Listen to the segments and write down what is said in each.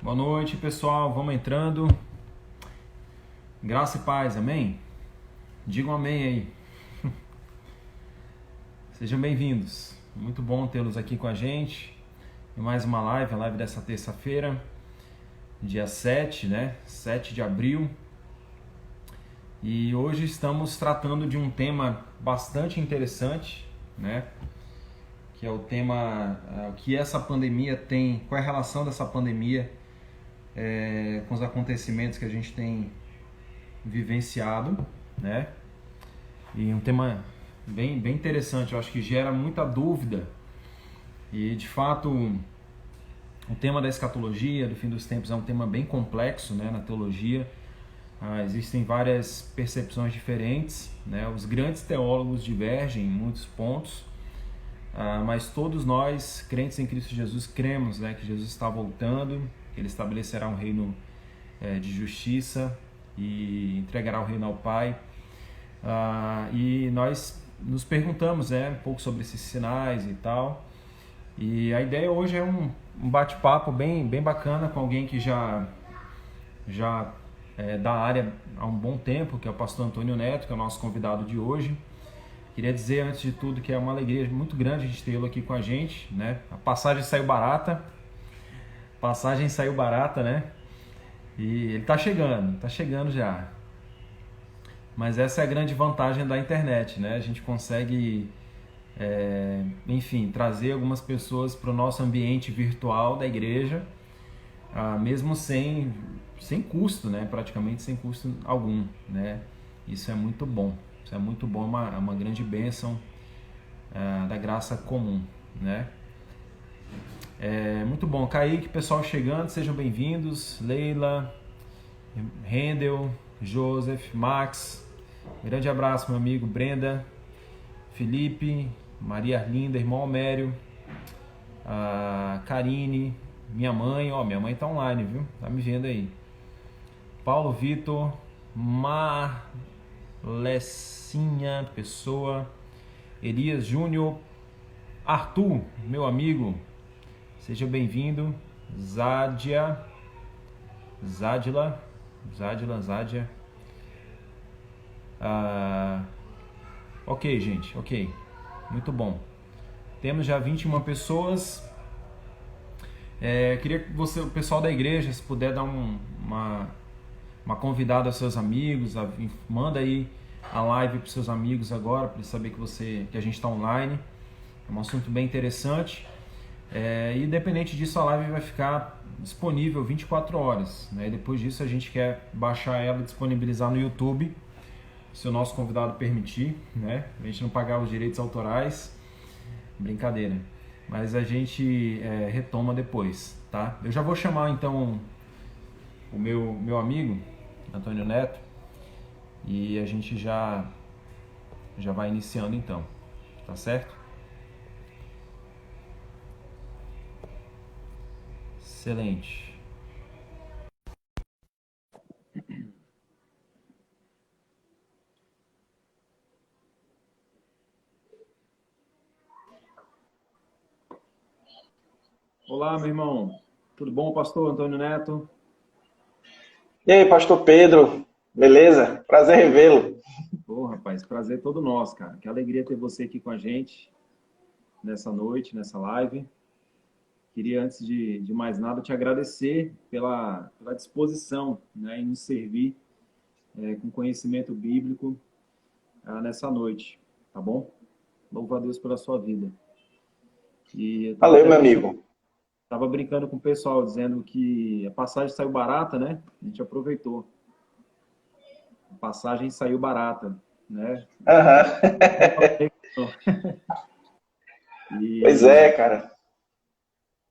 Boa noite, pessoal. Vamos entrando. Graça e paz, amém? Digam amém aí. Sejam bem-vindos. Muito bom tê-los aqui com a gente. Em mais uma live, a live dessa terça-feira, dia 7, né? 7 de abril. E hoje estamos tratando de um tema bastante interessante, né? Que é o tema, o que essa pandemia tem, qual é a relação dessa pandemia com os acontecimentos que a gente tem vivenciado, né? E um tema bem interessante, eu acho que gera muita dúvida. E de fato, o tema da escatologia, do fim dos tempos, é um tema bem complexo, né, na teologia. Existem várias percepções diferentes, né? Os grandes teólogos divergem em muitos pontos, mas todos nós, crentes em Cristo Jesus, cremos, né, que Jesus está voltando, que Ele estabelecerá um reino de justiça e entregará o reino ao Pai. E nós nos perguntamos, né, um pouco sobre esses sinais e tal. E a ideia hoje é um bate-papo bem bacana com alguém que já é da área há um bom tempo, que é o pastor Antônio Neto, que é o nosso convidado de hoje. Queria dizer, antes de tudo, que é uma alegria muito grande a gente tê-lo aqui com a gente, né? A passagem saiu barata, né? E ele tá chegando já. Mas essa é a grande vantagem da internet, né? A gente consegue, enfim, trazer algumas pessoas para o nosso ambiente virtual da igreja, mesmo sem custo, né? Praticamente sem custo algum, né? Isso é muito bom. Isso é muito bom, é uma grande bênção da graça comum, né? Muito bom. Kaique, pessoal chegando, sejam bem-vindos. Leila, Rendel, Joseph, Max. Grande abraço, meu amigo Brenda, Felipe, Maria Arlinda, irmão Almério, Karine, minha mãe. Minha mãe tá online, viu? Tá me vendo aí. Paulo Vitor, Marlecinha Pessoa, Elias Júnior, Arthur, meu amigo, seja bem-vindo. Zádia, Zádia. Ok, gente, ok. Muito bom. Temos já 21 pessoas. Queria que o pessoal da igreja, se puder dar uma convidada aos seus amigos, manda aí a live para os seus amigos agora, para eles saberem que a gente está online. É um assunto bem interessante. E independente disso, a live vai ficar disponível 24 horas. Né? E depois disso, a gente quer baixar ela e disponibilizar no YouTube, se o nosso convidado permitir, né? A gente não pagar os direitos autorais. Brincadeira. Mas a gente retoma depois, tá? Eu já vou chamar então o meu amigo, Antônio Neto, e a gente já vai iniciando então, tá certo? Excelente. Olá, meu irmão. Tudo bom, pastor Antônio Neto? E aí, pastor Pedro, beleza? Prazer revê-lo. Ô, rapaz, prazer todo nosso, cara. Que alegria ter você aqui com a gente nessa noite, nessa live. Queria, antes de mais nada, te agradecer pela disposição, né, em nos servir com conhecimento bíblico nessa noite, tá bom? Louvo a Deus pela sua vida. E eu estava Valeu, até meu brincando, amigo. brincando com o pessoal, dizendo que a passagem saiu barata, né? A gente aproveitou. A passagem saiu barata, né? Aham. Pois E é, cara.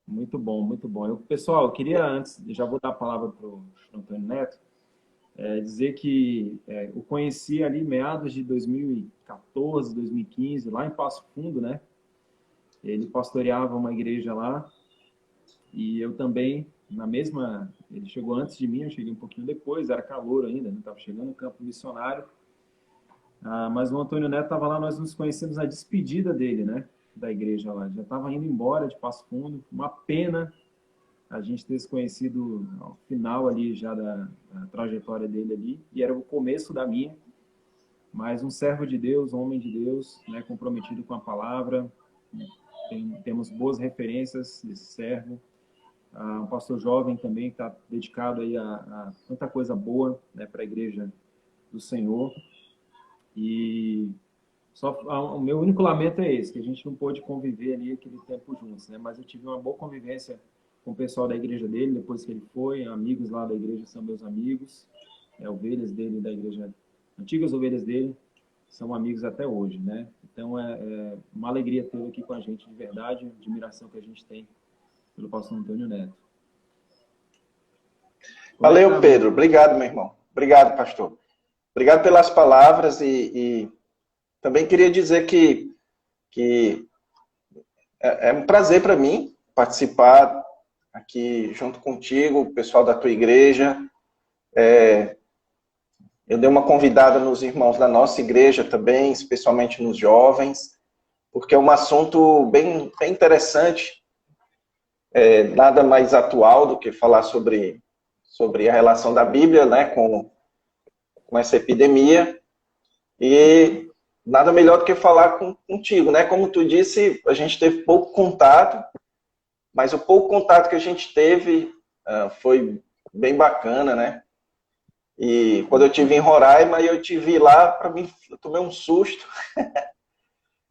muito bom, muito bom. Pessoal, eu queria antes, já vou dar a palavra para o Antônio Neto, dizer que eu conheci ali meados de 2014, 2015, lá em Passo Fundo, né? Ele pastoreava uma igreja lá e eu também, na mesma. Ele chegou antes de mim, eu cheguei um pouquinho depois, era calor ainda, não estava chegando no campo missionário. Mas o Antônio Neto estava lá, nós nos conhecemos na despedida dele, né? Da igreja lá. Já estava indo embora de Passo Fundo, uma pena, a gente ter se conhecido ao final ali já da trajetória dele ali, e era o começo da minha, mas um servo de Deus, um homem de Deus, né, comprometido com a palavra, temos boas referências desse servo, um pastor jovem também que está dedicado aí a tanta coisa boa, né, para a igreja do Senhor. E só o meu único lamento é esse, que a gente não pôde conviver ali aquele tempo juntos, né? Mas eu tive uma boa convivência com o pessoal da igreja dele depois que ele foi, amigos lá da igreja são meus amigos, ovelhas dele da igreja, antigas ovelhas dele, são amigos até hoje, né? Então é uma alegria tê-lo aqui com a gente, de verdade, a admiração que a gente tem pelo pastor Antônio Neto. Valeu, Pedro. Obrigado, meu irmão. Obrigado, pastor. Obrigado pelas palavras e também queria dizer que é um prazer para mim participar aqui junto contigo, o pessoal da tua igreja. Eu dei uma convidada nos irmãos da nossa igreja também, especialmente nos jovens, porque é um assunto bem interessante, nada mais atual do que falar sobre a relação da Bíblia, né, com essa epidemia, e nada melhor do que falar contigo, né? Como tu disse, a gente teve pouco contato, mas o pouco contato que a gente teve foi bem bacana, né? E quando eu estive em Roraima, eu te vi lá, para mim, eu tomei um susto.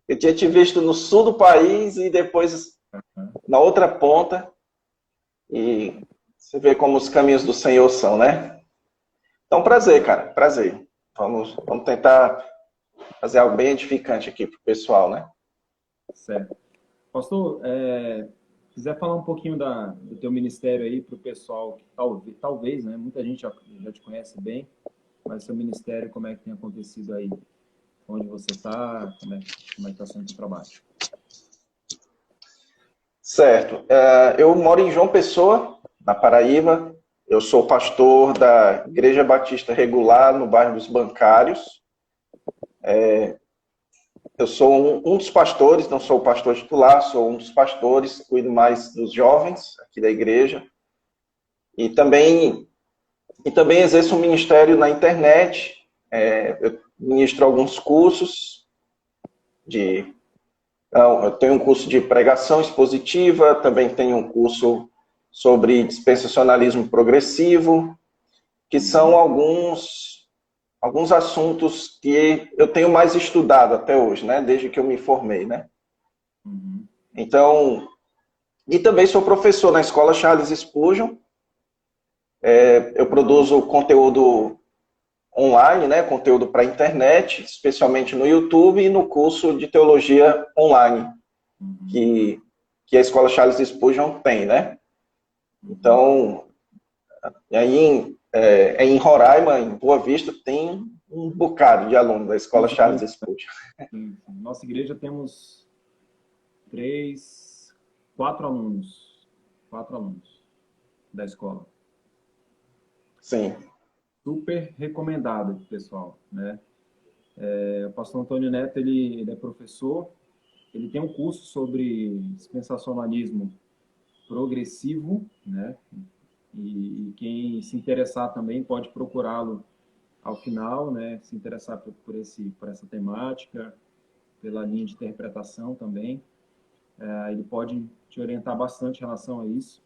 Eu tinha te visto no sul do país e depois na outra ponta, e você vê como os caminhos do Senhor são, né? Então, prazer, cara, prazer. Vamos tentar fazer algo bem edificante aqui para o pessoal, né? Certo. Pastor, quiser falar um pouquinho do teu ministério aí para o pessoal que talvez, né? Muita gente já te conhece bem, mas seu ministério, como é que tem acontecido aí? Onde você está? Como é que está sendo o teu trabalho? Certo. Eu moro em João Pessoa, na Paraíba. Eu sou pastor da Igreja Batista Regular, no bairro dos Bancários. Eu sou um dos pastores, não sou o pastor titular, sou um dos pastores, cuido mais dos jovens aqui da igreja. E também exerço um ministério na internet. Eu ministro alguns cursos eu tenho um curso de pregação expositiva, também tenho um curso sobre dispensacionalismo progressivo, que são alguns assuntos que eu tenho mais estudado até hoje, né? Desde que eu me formei, né? Então, e também sou professor na Escola Charles Spurgeon. Eu produzo conteúdo online, né? Conteúdo para a internet, especialmente no YouTube e no curso de teologia online, que a Escola Charles Spurgeon tem, né? Então, aí em Roraima, em Boa Vista, tem um bocado de alunos da Escola Charles Spurgeon. Nossa igreja temos 4 alunos da escola. Sim. Super recomendado, pessoal, né? O pastor Antônio Neto, ele é professor, ele tem um curso sobre dispensacionalismo progressivo, né? E quem se interessar também pode procurá-lo ao final, né? Se interessar por essa temática, pela linha de interpretação também. Ele pode te orientar bastante em relação a isso.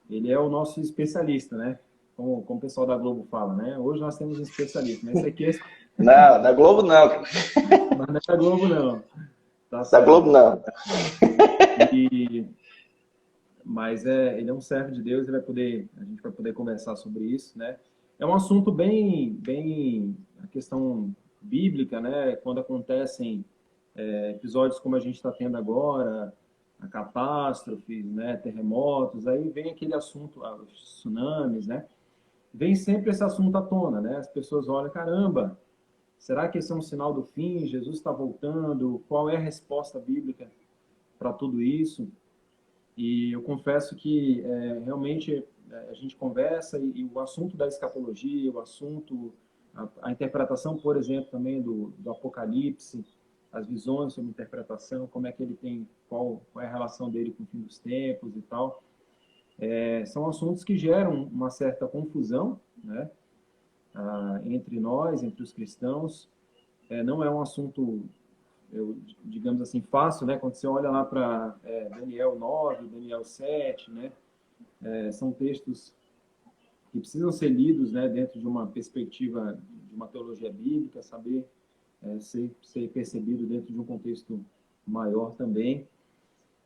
Ele é o nosso especialista, né? Como o pessoal da Globo fala, né? Hoje nós temos um especialista, mas esse aqui é... Não, da Globo não. Mas não é da Globo, não. Tá Da Globo não. Mas ele é um servo de Deus, a gente vai poder conversar sobre isso, né? É um assunto bem a questão bíblica, né? Quando acontecem episódios como a gente está tendo agora, a catástrofe, né? Terremotos, aí vem aquele assunto, os tsunamis, né? Vem sempre esse assunto à tona, né? As pessoas olham, caramba, será que esse é um sinal do fim? Jesus está voltando? Qual é a resposta bíblica para tudo isso? E eu confesso que realmente a gente conversa e o assunto da escatologia, o assunto, a interpretação, por exemplo, também do Apocalipse, as visões sobre interpretação, como é que ele tem, qual é a relação dele com o fim dos tempos e tal. são assuntos que geram uma certa confusão, né, entre nós, entre os cristãos. Não é um assunto, digamos assim, fácil, né? Quando você olha lá para Daniel 9, Daniel 7, né? São textos que precisam ser lidos, né, dentro de uma perspectiva de uma teologia bíblica, saber ser percebido dentro de um contexto maior também.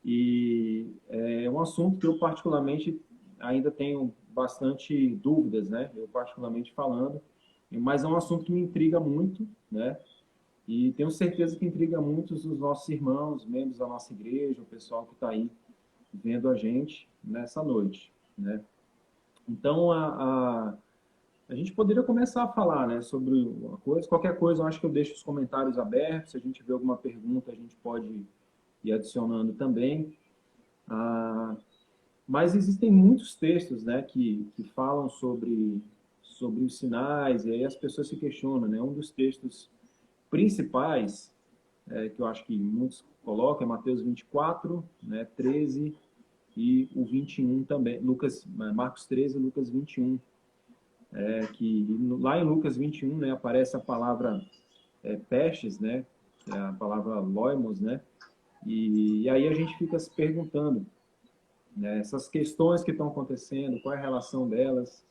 E é um assunto que eu particularmente ainda tenho bastante dúvidas, né? Eu particularmente falando, mas é um assunto que me intriga muito, né? E tenho certeza que intriga muitos dos nossos irmãos, membros da nossa igreja, o pessoal que está aí vendo a gente nessa noite, né? Então, a gente poderia começar a falar, né, sobre uma coisa. Qualquer coisa, eu acho que eu deixo os comentários abertos. Se a gente vê alguma pergunta, a gente pode ir adicionando também. Mas existem muitos textos, né, que falam sobre os sinais, e aí as pessoas se questionam, né? Um dos textos principais, que eu acho que muitos colocam, é Mateus 24, né, 13 e o 21 também, Marcos 13 e Lucas 21. Que lá em Lucas 21, né, aparece a palavra pestes, né, a palavra loimos, né, e aí a gente fica se perguntando, né, essas questões que estão acontecendo, qual é a relação delas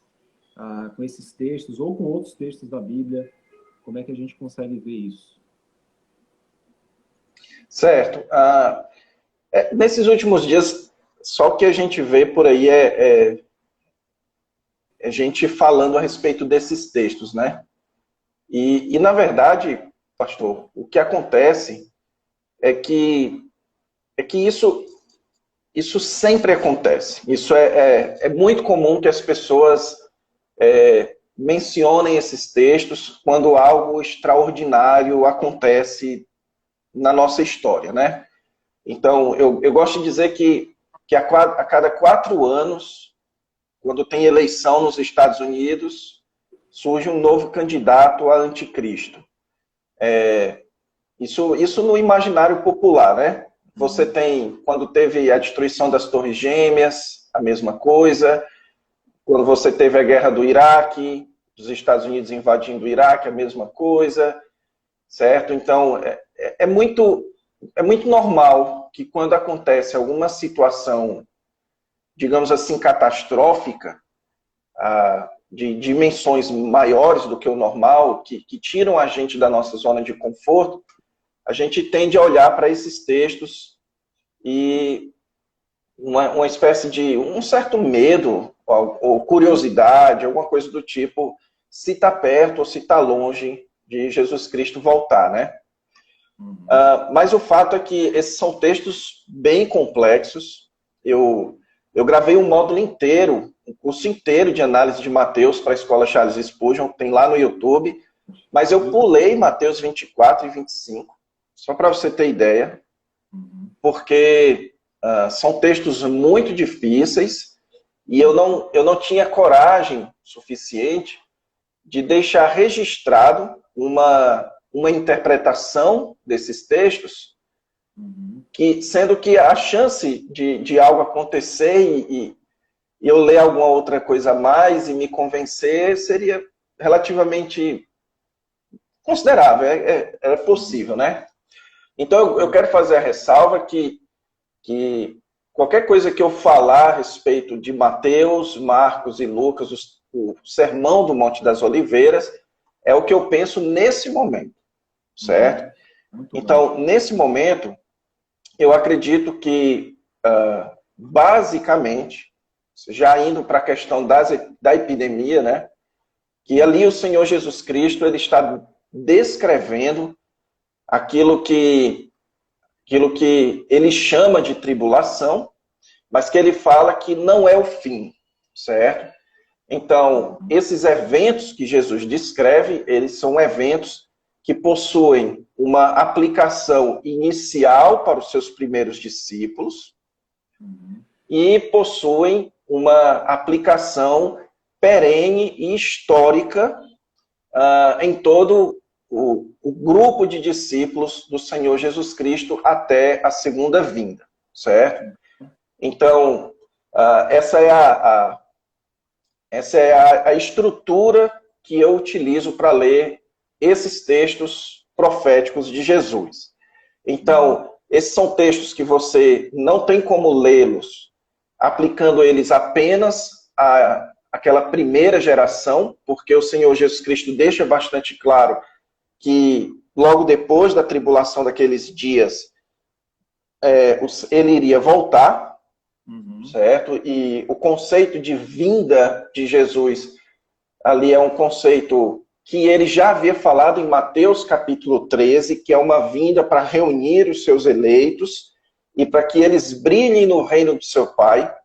com esses textos ou com outros textos da Bíblia, como é que a gente consegue ver isso? Certo. Nesses últimos dias, só o que a gente vê por aí é gente falando a respeito desses textos, né? E na verdade, pastor, o que acontece é que isso sempre acontece. Isso é muito comum que as pessoas mencionem esses textos quando algo extraordinário acontece na nossa história, né? Então, eu gosto de dizer que a cada 4 anos, quando tem eleição nos Estados Unidos, surge um novo candidato a anticristo. Isso no imaginário popular, né? Você tem, quando teve a destruição das Torres Gêmeas, a mesma coisa. Quando você teve a guerra do Iraque, os Estados Unidos invadindo o Iraque, a mesma coisa, certo? Então, é muito normal que quando acontece alguma situação, digamos assim, catastrófica, de dimensões maiores do que o normal, que tiram a gente da nossa zona de conforto, a gente tende a olhar para esses textos e uma espécie de um certo medo ou curiosidade, alguma coisa do tipo, se está perto ou se está longe de Jesus Cristo voltar, né? Mas o fato é que esses são textos bem complexos. Eu gravei um módulo inteiro, um curso inteiro de análise de Mateus para a Escola Charles Spurgeon, tem lá no YouTube, mas eu pulei Mateus 24 e 25, só para você ter ideia, porque são textos muito difíceis e eu não tinha coragem suficiente de deixar registrado uma interpretação desses textos, sendo que a chance de algo acontecer e eu ler alguma outra coisa a mais e me convencer seria relativamente considerável, é possível, né? Então eu quero fazer a ressalva que qualquer coisa que eu falar a respeito de Mateus, Marcos e Lucas, o Sermão do Monte das Oliveiras, é o que eu penso nesse momento, certo? Então, nesse momento, eu acredito que, basicamente, já indo para a questão da epidemia, né, que ali o Senhor Jesus Cristo ele está descrevendo aquilo que ele chama de tribulação, mas que ele fala que não é o fim, certo? Então, esses eventos que Jesus descreve, eles são eventos que possuem uma aplicação inicial para os seus primeiros discípulos e possuem uma aplicação perene e histórica em todo o grupo de discípulos do Senhor Jesus Cristo até a segunda vinda, certo? Então, Essa é a estrutura que eu utilizo para ler esses textos proféticos de Jesus. Então, esses são textos que você não tem como lê-los aplicando eles apenas àquela primeira geração, porque o Senhor Jesus Cristo deixa bastante claro que logo depois da tribulação daqueles dias, ele iria voltar, certo? E o conceito de vinda de Jesus ali é um conceito que ele já havia falado em Mateus capítulo 13, que é uma vinda para reunir os seus eleitos e para que eles brilhem no reino do seu Pai.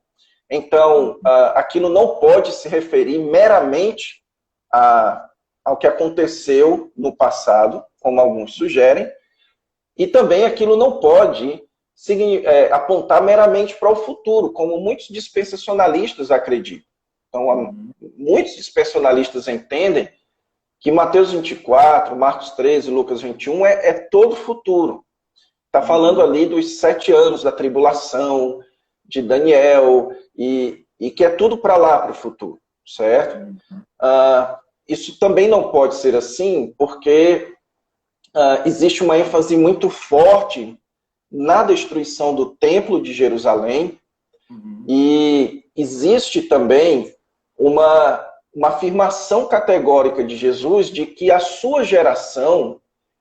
Então, aquilo não pode se referir meramente ao que aconteceu no passado, como alguns sugerem, e também aquilo não pode apontar meramente para o futuro, como muitos dispensacionalistas acreditam. Então, muitos dispensacionalistas entendem que Mateus 24, Marcos 13, Lucas 21 é todo o futuro. Está falando ali dos 7 anos da tribulação, de Daniel, e que é tudo para lá, para o futuro, certo? Isso também não pode ser assim, porque existe uma ênfase muito forte na destruição do Templo de Jerusalém, e existe também uma afirmação categórica de Jesus de que a sua geração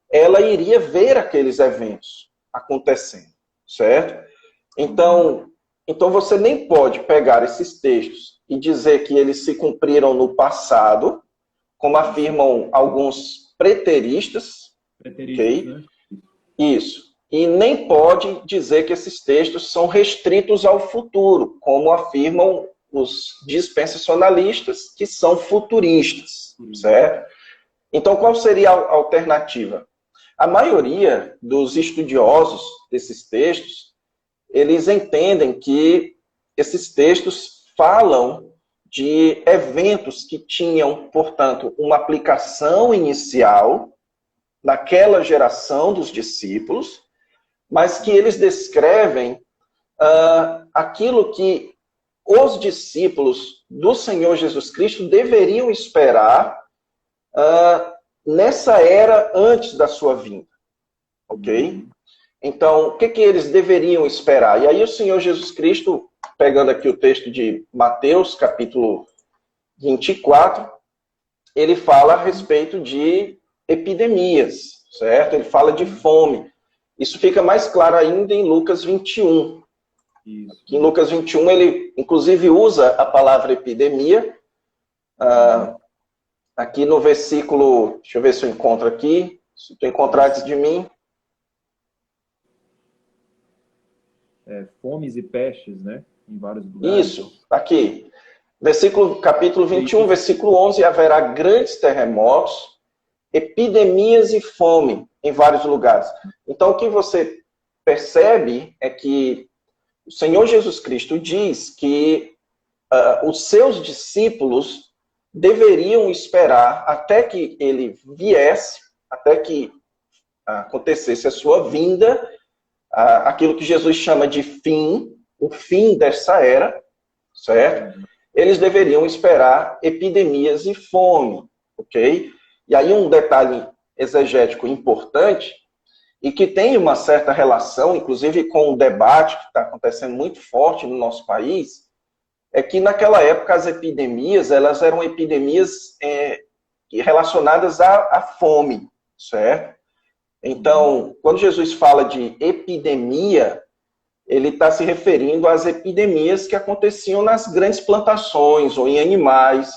ela iria ver aqueles eventos acontecendo, certo? Então você nem pode pegar esses textos e dizer que eles se cumpriram no passado, como afirmam alguns preteristas, ok? Né? Isso. E nem pode dizer que esses textos são restritos ao futuro, como afirmam os dispensacionalistas, que são futuristas, certo? Então, qual seria a alternativa? A maioria dos estudiosos desses textos, eles entendem que esses textos falam de eventos que tinham, portanto, uma aplicação inicial naquela geração dos discípulos, mas que eles descrevem aquilo que os discípulos do Senhor Jesus Cristo deveriam esperar nessa era antes da sua vinda, ok? Então, o que eles deveriam esperar? E aí o Senhor Jesus Cristo, pegando aqui o texto de Mateus, capítulo 24, ele fala a respeito de epidemias, certo? Ele fala de fome. Isso fica mais claro ainda em Lucas 21. Aqui em Lucas 21, ele inclusive usa a palavra epidemia. Aqui no versículo, deixa eu ver se eu encontro aqui, se tu encontrares de mim. Fomes e pestes, né? Em vários lugares. Isso, aqui. Capítulo 21, versículo 11, haverá grandes terremotos, epidemias e fome em vários lugares. Então, o que você percebe é que o Senhor Jesus Cristo diz que os seus discípulos deveriam esperar até que ele viesse, até que acontecesse a sua vinda, aquilo que Jesus chama de fim, o fim dessa era, certo? Eles deveriam esperar epidemias e fome, ok? E aí um detalhe exegético importante, e que tem uma certa relação, inclusive com o debate que está acontecendo muito forte no nosso país, é que naquela época as epidemias, elas eram epidemias relacionadas à fome, certo? Então, quando Jesus fala de epidemia, ele está se referindo às epidemias que aconteciam nas grandes plantações ou em animais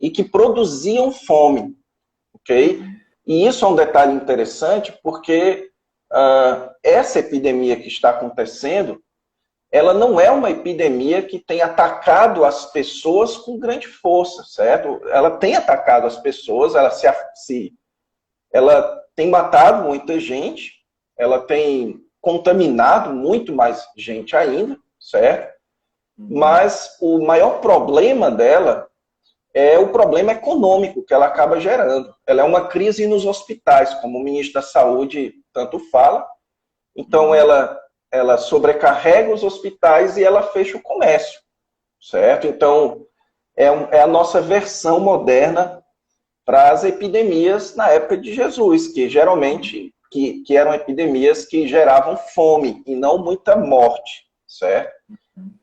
e que produziam fome, ok? E isso é um detalhe interessante porque essa epidemia que está acontecendo, ela não é uma epidemia que tem atacado as pessoas com grande força, certo? Ela tem atacado as pessoas, ela tem matado muita gente, ela tem contaminado muito mais gente ainda, certo? Mas o maior problema dela é o problema econômico que ela acaba gerando. Ela é uma crise nos hospitais, como o ministro da Saúde tanto fala. Então, ela sobrecarrega os hospitais e ela fecha o comércio, certo? Então, é a nossa versão moderna para as epidemias na época de Jesus, que geralmente que eram epidemias que geravam fome e não muita morte, certo?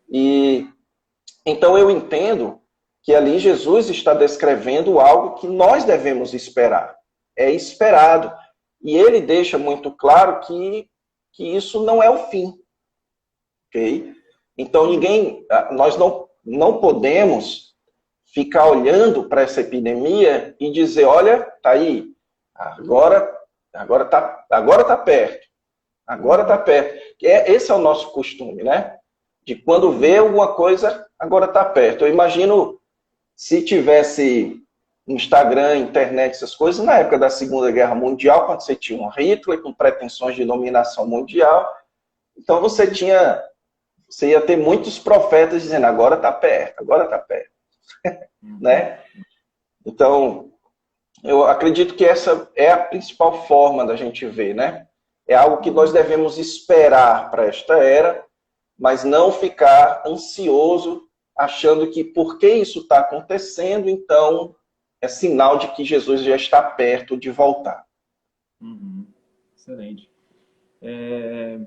E então eu entendo que ali Jesus está descrevendo algo que nós devemos esperar. É esperado. E ele deixa muito claro que isso não é o fim. Ok? Então nós não podemos ficar olhando para essa epidemia e dizer, olha, tá aí, agora tá perto. Agora tá perto. Esse é o nosso costume, né? De quando vê alguma coisa, agora tá perto. Eu imagino se tivesse Instagram, internet, essas coisas, na época da Segunda Guerra Mundial, quando você tinha um Hitler com pretensões de dominação mundial, então você ia ter muitos profetas dizendo, agora tá perto, né? Então, eu acredito que essa é a principal forma da gente ver, né? É algo que nós devemos esperar para esta era, mas não ficar ansioso, achando que porque isso está acontecendo, então é sinal de que Jesus já está perto de voltar. Excelente. É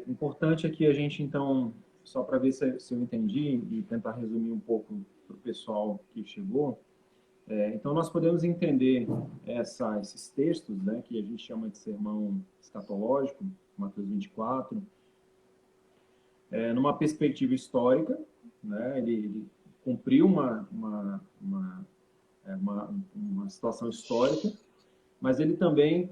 importante aqui a gente, então, só para ver se eu entendi e tentar resumir um pouco para o pessoal que chegou. Então, nós podemos entender esses textos, né, que a gente chama de sermão escatológico, Mateus 24, numa perspectiva histórica, né, ele cumpriu uma situação histórica, mas ele também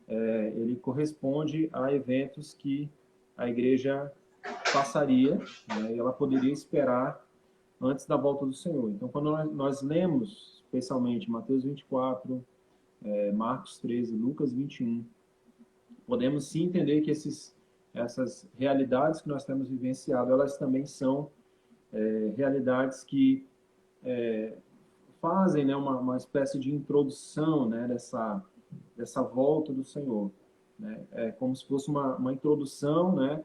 ele corresponde a eventos que a igreja passaria, né, e ela poderia esperar antes da volta do Senhor. Então, quando nós lemos, especialmente Mateus 24, Marcos 13, Lucas 21, podemos sim entender que essas realidades que nós temos vivenciado, elas também são realidades que fazem, né, uma espécie de introdução, né, dessa volta do Senhor. Né? É como se fosse uma introdução, né,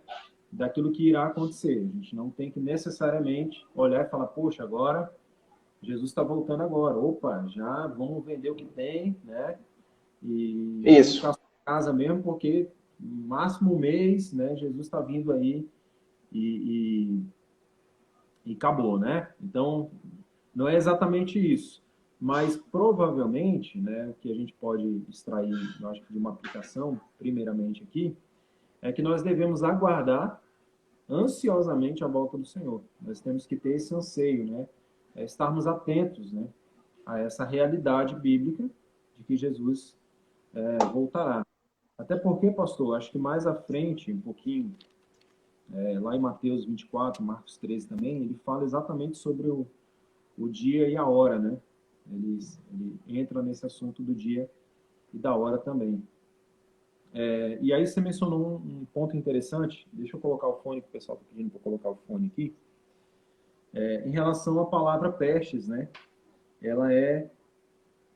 daquilo que irá acontecer. A gente não tem que necessariamente olhar e falar, poxa, agora Jesus está voltando agora. Opa, já vamos vender o que tem, né? E Isso. ficar em casa mesmo, porque no máximo um mês, né, Jesus está vindo aí e acabou, né? Então, não é exatamente isso. Mas, provavelmente, né, o que a gente pode extrair, eu acho que de uma aplicação, primeiramente aqui, é que nós devemos aguardar ansiosamente a volta do Senhor. Nós temos que ter esse anseio, né? Estarmos atentos, né, a essa realidade bíblica de que Jesus voltará. Até porque, pastor, acho que mais à frente, um pouquinho, lá em Mateus 24, Marcos 13 também, ele fala exatamente sobre o dia e a hora, né? Ele entra nesse assunto do dia e da hora também. E aí você mencionou um ponto interessante, deixa eu colocar o fone, que o pessoal está pedindo para colocar o fone aqui, em relação à palavra pestes, né?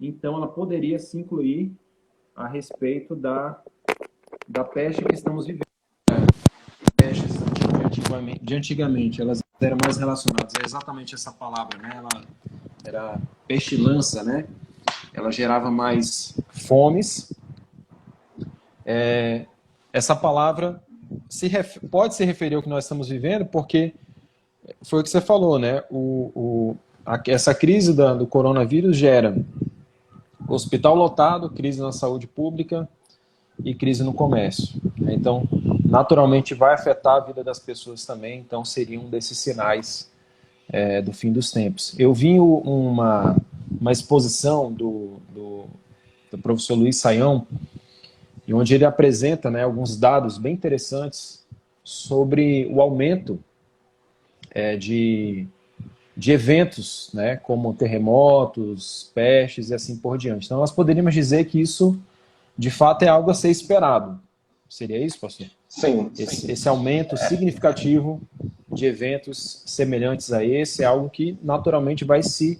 Então, ela poderia se incluir a respeito da peste que estamos vivendo. Pestes de antigamente, elas eram mais relacionadas a exatamente essa palavra, né? Ela era pestilância, né? Ela gerava mais fomes. Essa palavra pode se referir ao que nós estamos vivendo, porque foi o que você falou, né? Essa crise do coronavírus gera hospital lotado, crise na saúde pública e crise no comércio. Então, naturalmente, vai afetar a vida das pessoas também. Então, seria um desses sinais do fim dos tempos. Eu vi uma exposição do professor Luiz Saião, onde ele apresenta, né, alguns dados bem interessantes sobre o aumento de eventos, né, como terremotos, pestes e assim por diante. Então, nós poderíamos dizer que isso, de fato, é algo a ser esperado. Seria isso, pastor? Sim. Esse aumento significativo de eventos semelhantes a esse é algo que, naturalmente, vai se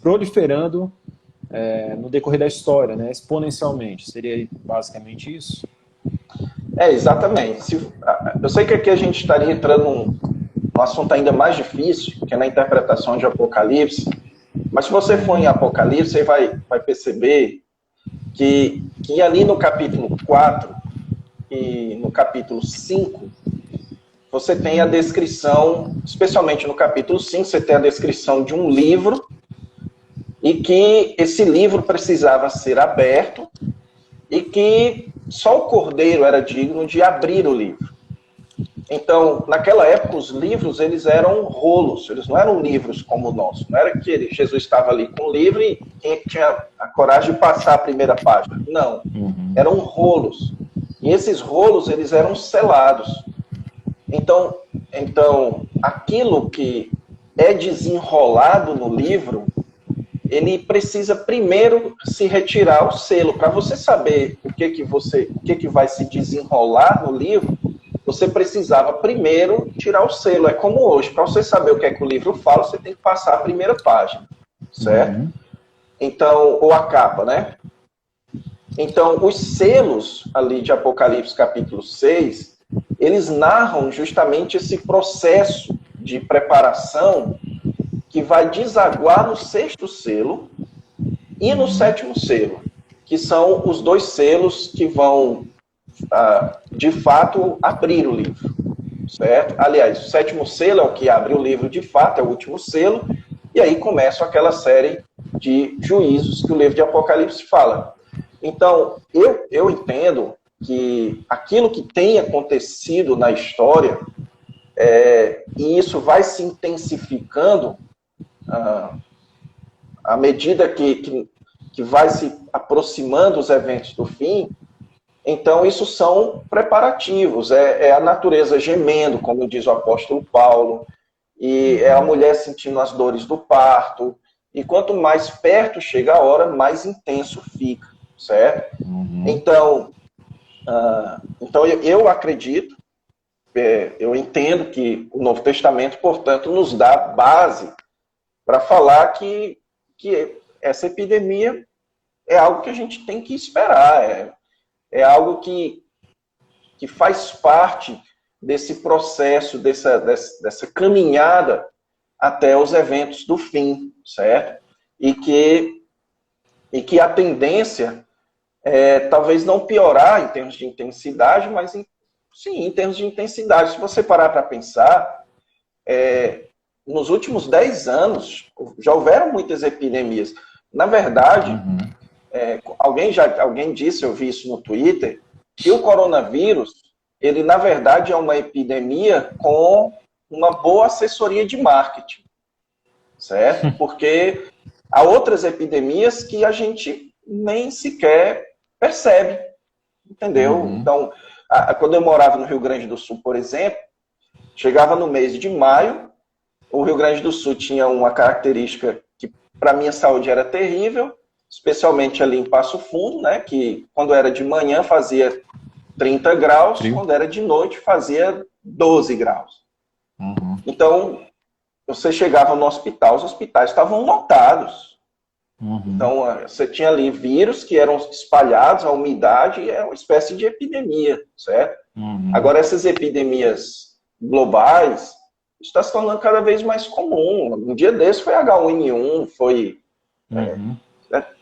proliferando no decorrer da história, né, exponencialmente. Seria basicamente isso? Exatamente. Eu sei que aqui a gente estaria entrando um assunto ainda mais difícil, que é na interpretação de Apocalipse. Mas se você for em Apocalipse, você vai perceber que ali no capítulo 4 e no capítulo 5, você tem a descrição, especialmente no capítulo 5, você tem a descrição de um livro, e que esse livro precisava ser aberto, e que só o Cordeiro era digno de abrir o livro. Então, naquela época, os livros, eles eram rolos, eles não eram livros como o nosso. Não era que Jesus estava ali com o livro e quem tinha a coragem de passar a primeira página. Não, eram rolos. E esses rolos, eles eram selados. Então, aquilo que é desenrolado no livro, ele precisa primeiro se retirar o selo. Para você saber o que vai se desenrolar no livro, você precisava primeiro tirar o selo. É como hoje, para você saber o que é que o livro fala, você tem que passar a primeira página, certo? Então, ou a capa, né? Então, os selos ali de Apocalipse capítulo 6, eles narram justamente esse processo de preparação que vai desaguar no 6º selo e no 7º selo, que são os 2 selos que vão, de fato, abrir o livro, certo? Aliás, o 7º selo é o que abre o livro de fato, é o último selo, e aí começa aquela série de juízos que o livro de Apocalipse fala. Então, eu entendo que aquilo que tem acontecido na história, e isso vai se intensificando à medida que vai se aproximando os eventos do fim. Então, isso são preparativos, é a natureza gemendo, como diz o apóstolo Paulo, e é a mulher sentindo as dores do parto, e quanto mais perto chega a hora, mais intenso fica, certo? Então, eu acredito, eu entendo que o Novo Testamento, portanto, nos dá base para falar que essa epidemia é algo que a gente tem que esperar, é algo que faz parte desse processo, dessa caminhada até os eventos do fim, certo? E que a tendência talvez não piorar em termos de intensidade, mas sim, em termos de intensidade. Se você parar para pensar, nos últimos 10 anos, já houveram muitas epidemias. Na verdade, alguém disse, eu vi isso no Twitter, que o coronavírus, ele na verdade é uma epidemia com uma boa assessoria de marketing, certo? Porque há outras epidemias que a gente nem sequer percebe, entendeu? Então, quando eu morava no Rio Grande do Sul, por exemplo, chegava no mês de maio, o Rio Grande do Sul tinha uma característica que para minha saúde era terrível, especialmente ali em Passo Fundo, né, que quando era de manhã fazia 30 graus, quando era de noite fazia 12 graus. Então, você chegava no hospital, os hospitais estavam lotados. Então, você tinha ali vírus que eram espalhados, a umidade é uma espécie de epidemia, certo? Agora, essas epidemias globais está se tornando cada vez mais comum. Um dia desse foi H1N1, foi...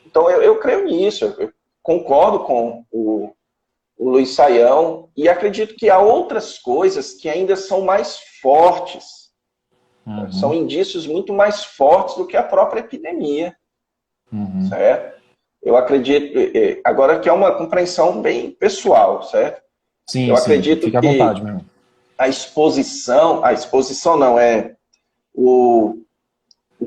Então, eu creio nisso, eu concordo com o Luiz Saião, e acredito que há outras coisas que ainda são mais fortes, são indícios muito mais fortes do que a própria epidemia, certo? Eu acredito, agora que é uma compreensão bem pessoal, certo? Sim, eu acredito fica à que vontade, meu irmão. a exposição não, o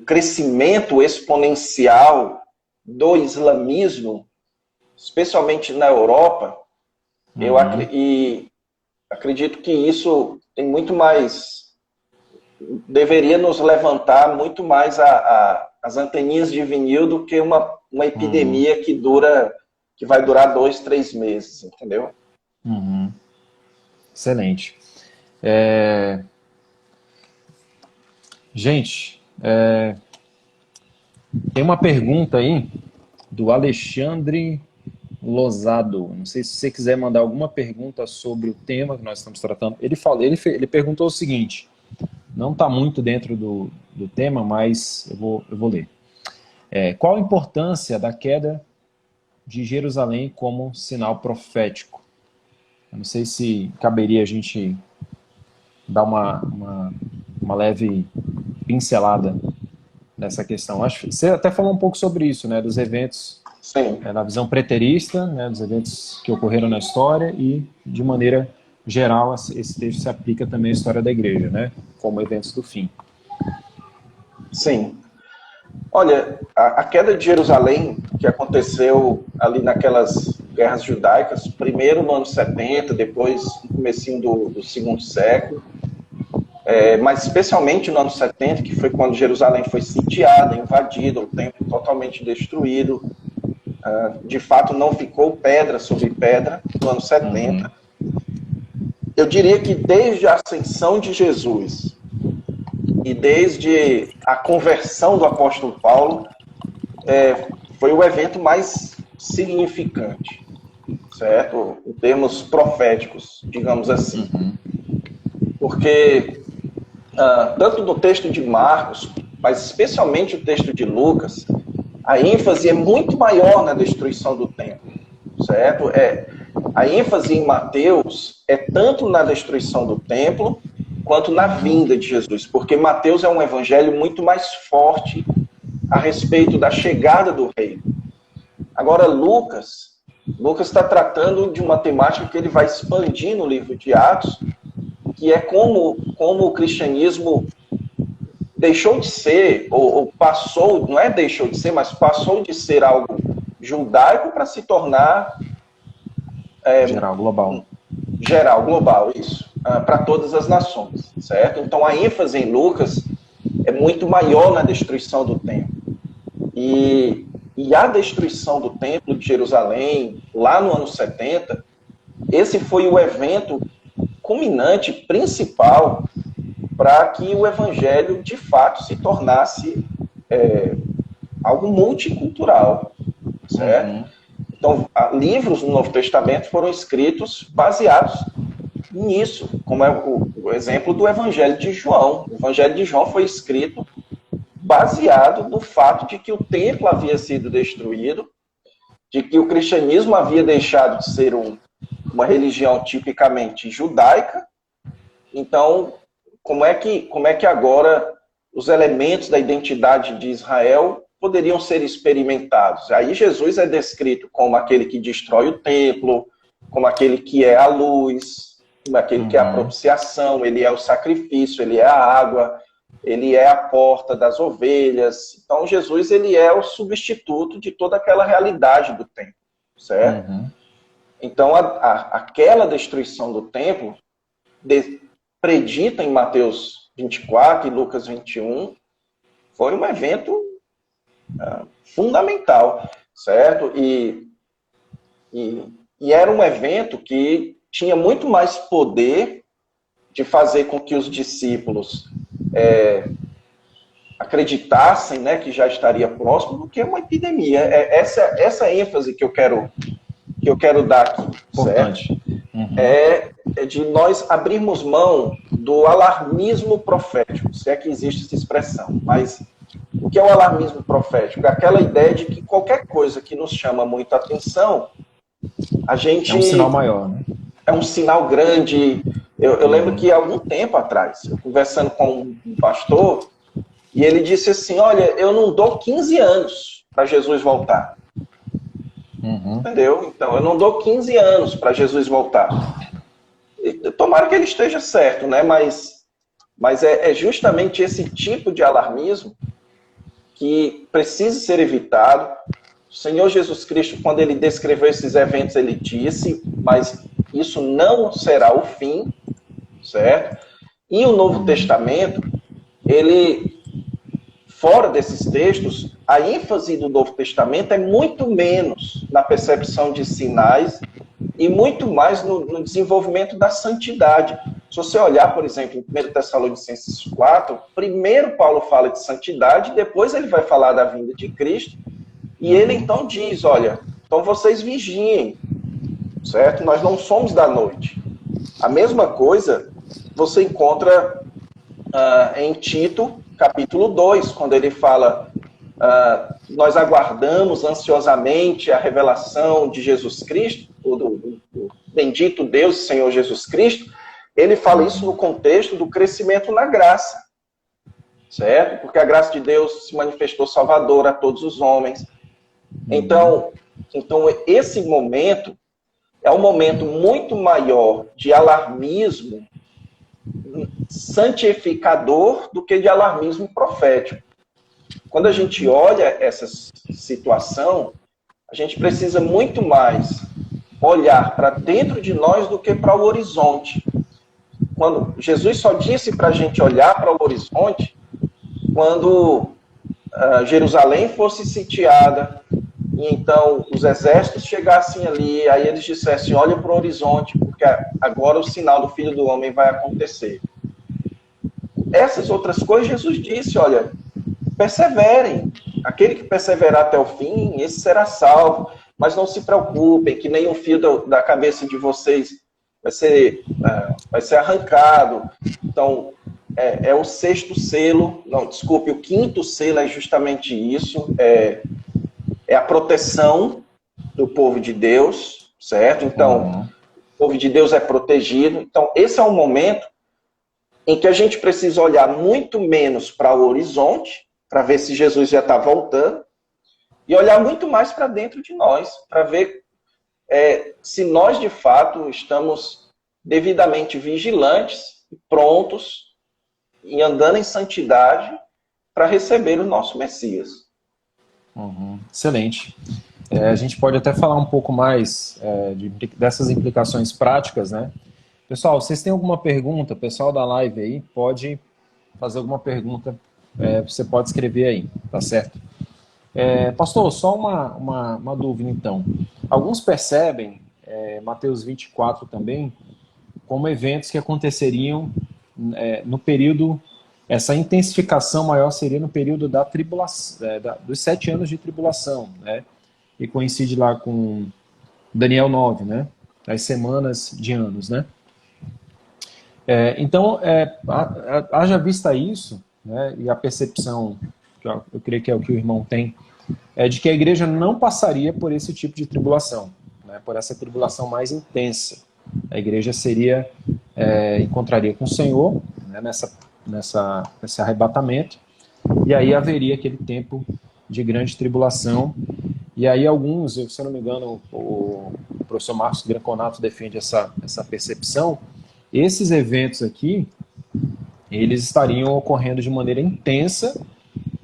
crescimento exponencial do islamismo, especialmente na Europa, eu acredito que isso tem muito mais, deveria nos levantar muito mais as anteninhas de vinil do que uma epidemia que vai durar 2, 3 meses, entendeu? Excelente. Gente, tem uma pergunta aí do Alexandre Lozado. Não sei se você quiser mandar alguma pergunta sobre o tema que nós estamos tratando. Ele perguntou o seguinte: não está muito dentro do tema, mas eu vou ler. Qual a importância da queda de Jerusalém como sinal profético? Eu não sei se caberia a gente dar uma leve pincelada nessa questão. Acho que você até falou um pouco sobre isso, né, dos eventos. Sim. Na visão preterista, né, dos eventos que ocorreram na história e, de maneira geral, esse texto se aplica também à história da igreja, né, como eventos do fim. Sim. Olha, a queda de Jerusalém, que aconteceu ali naquelas guerras judaicas, primeiro no ano 70, depois no comecinho do segundo século, mas especialmente no ano 70, que foi quando Jerusalém foi sitiada, invadida, o templo totalmente destruído. De fato, não ficou pedra sobre pedra no ano 70. Eu diria que desde a ascensão de Jesus e desde a conversão do apóstolo Paulo, foi o evento mais significante, certo? Em termos proféticos, digamos assim. Porque, tanto no texto de Marcos, mas especialmente o texto de Lucas, a ênfase é muito maior na destruição do templo, certo? A ênfase em Mateus é tanto na destruição do templo, quanto na vinda de Jesus, porque Mateus é um evangelho muito mais forte a respeito da chegada do reino. Agora, Lucas está tratando de uma temática que ele vai expandir no livro de Atos, que é como o cristianismo deixou de ser, ou passou, não é deixou de ser, mas passou de ser algo judaico para se tornar... geral, global. Geral, global, isso. Para todas as nações, certo? Então a ênfase em Lucas é muito maior na destruição do templo. E a destruição do templo de Jerusalém, lá no ano 70, esse foi o evento culminante, principal, para que o evangelho, de fato, se tornasse algo multicultural, certo? Então, livros no Novo Testamento foram escritos baseados nisso, como é o exemplo do Evangelho de João. O Evangelho de João foi escrito baseado no fato de que o templo havia sido destruído, de que o cristianismo havia deixado de ser uma religião tipicamente judaica. Então, como é que agora os elementos da identidade de Israel poderiam ser experimentados? Aí Jesus é descrito como aquele que destrói o templo, como aquele que é a luz, como aquele que é a propiciação, ele é o sacrifício, ele é a água, ele é a porta das ovelhas. Então Jesus, ele é o substituto de toda aquela realidade do templo, certo? Então aquela destruição do templo, predita em Mateus 24 e Lucas 21, foi um evento fundamental, certo? E era um evento que tinha muito mais poder de fazer com que os discípulos acreditassem, né, que já estaria próximo, do que uma epidemia. Essa ênfase que eu quero dar aqui, certo? É de nós abrirmos mão do alarmismo profético, se é que existe essa expressão. Mas o que é o alarmismo profético? É aquela ideia de que qualquer coisa que nos chama muita atenção, a gente... É um sinal maior, né? É um sinal grande. Eu lembro que há algum tempo atrás, eu conversando com um pastor, e ele disse assim, olha, eu não dou 15 anos para Jesus voltar. Entendeu? Então, eu não dou 15 anos para Jesus voltar. Tomara que ele esteja certo, né? Mas é justamente esse tipo de alarmismo que precisa ser evitado. O Senhor Jesus Cristo, quando ele descreveu esses eventos, ele disse, mas isso não será o fim, certo? E o Novo Testamento, ele, fora desses textos, a ênfase do Novo Testamento é muito menos na percepção de sinais e muito mais no desenvolvimento da santidade. Se você olhar, por exemplo, em 1 Tessalonicenses 4, primeiro Paulo fala de santidade, depois ele vai falar da vinda de Cristo, e ele então diz, olha, então vocês vigiem, certo? Nós não somos da noite. A mesma coisa você encontra em Tito, capítulo 2, quando ele fala: nós aguardamos ansiosamente a revelação de Jesus Cristo, do bendito Deus e Senhor Jesus Cristo. Ele fala isso no contexto do crescimento na graça, certo? Porque a graça de Deus se manifestou salvadora a todos os homens. Então esse momento é um momento muito maior de alarmismo santificador do que de alarmismo profético. Quando a gente olha essa situação, a gente precisa muito mais olhar para dentro de nós do que para o horizonte. Quando Jesus só disse para a gente olhar para o horizonte quando Jerusalém fosse sitiada, e então os exércitos chegassem ali, aí eles dissessem: olha para o horizonte, porque agora o sinal do Filho do Homem vai acontecer. Essas outras coisas, Jesus disse: olha, perseverem. Aquele que perseverar até o fim, esse será salvo. Mas não se preocupem, que nem um fio da cabeça de vocês vai ser arrancado. Então, é o sexto selo, não, desculpe, o quinto selo é justamente isso, é a proteção do povo de Deus, certo? Então, o povo de Deus é protegido. Então, esse é um momento em que a gente precisa olhar muito menos para o horizonte, para ver se Jesus já está voltando, e olhar muito mais para dentro de nós, para ver se nós, de fato, estamos devidamente vigilantes, prontos, e andando em santidade para receber o nosso Messias. Excelente. A gente pode até falar um pouco mais dessas implicações práticas, né? Pessoal, vocês têm alguma pergunta? Pessoal da live aí, pode fazer alguma pergunta, você pode escrever aí, tá certo? Pastor, só uma dúvida então. Alguns percebem, Mateus 24 também, como eventos que aconteceriam no período. Essa intensificação maior seria no período da tribulação, dos 7 anos de tribulação, né? E coincide lá com Daniel 9, né? As semanas de anos, né? Então, haja vista isso, né? E a percepção, que eu creio que é o que o irmão tem, é de que a igreja não passaria por esse tipo de tribulação, né? Por essa tribulação mais intensa. A igreja encontraria com o Senhor, né? Nesse arrebatamento, e aí haveria aquele tempo de grande tribulação, e aí alguns, se eu não me engano, o professor Marcos Granconato defende essa percepção. Esses eventos aqui, eles estariam ocorrendo de maneira intensa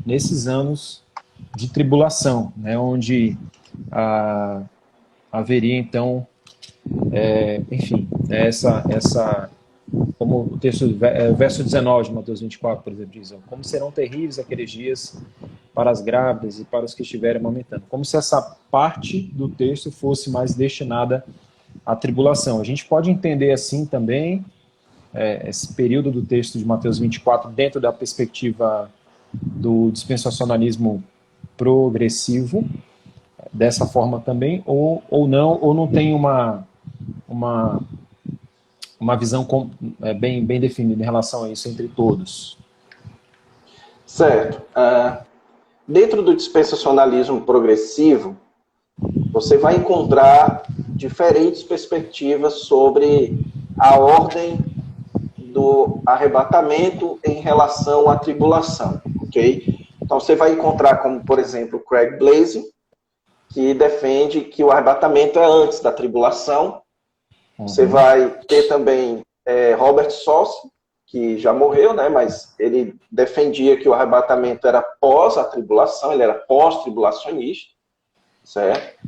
nesses anos de tribulação, né, onde haveria então, enfim, como o texto, verso 19 de Mateus 24, por exemplo, diz: como serão terríveis aqueles dias para as grávidas e para os que estiverem amamentando. Como se essa parte do texto fosse mais destinada à tribulação. A gente pode entender assim também esse período do texto de Mateus 24 dentro da perspectiva do dispensacionalismo progressivo, dessa forma também, ou não tem uma visão bem definida em relação a isso entre todos. Certo. Dentro do dispensacionalismo progressivo, você vai encontrar diferentes perspectivas sobre a ordem do arrebatamento em relação à tribulação, ok? Então você vai encontrar como, por exemplo, Craig Blazing, que defende que o arrebatamento é antes da tribulação. Você vai ter também Robert Sossi, que já morreu, né? Mas ele defendia que o arrebatamento era pós a tribulação, ele era pós-tribulacionista, certo?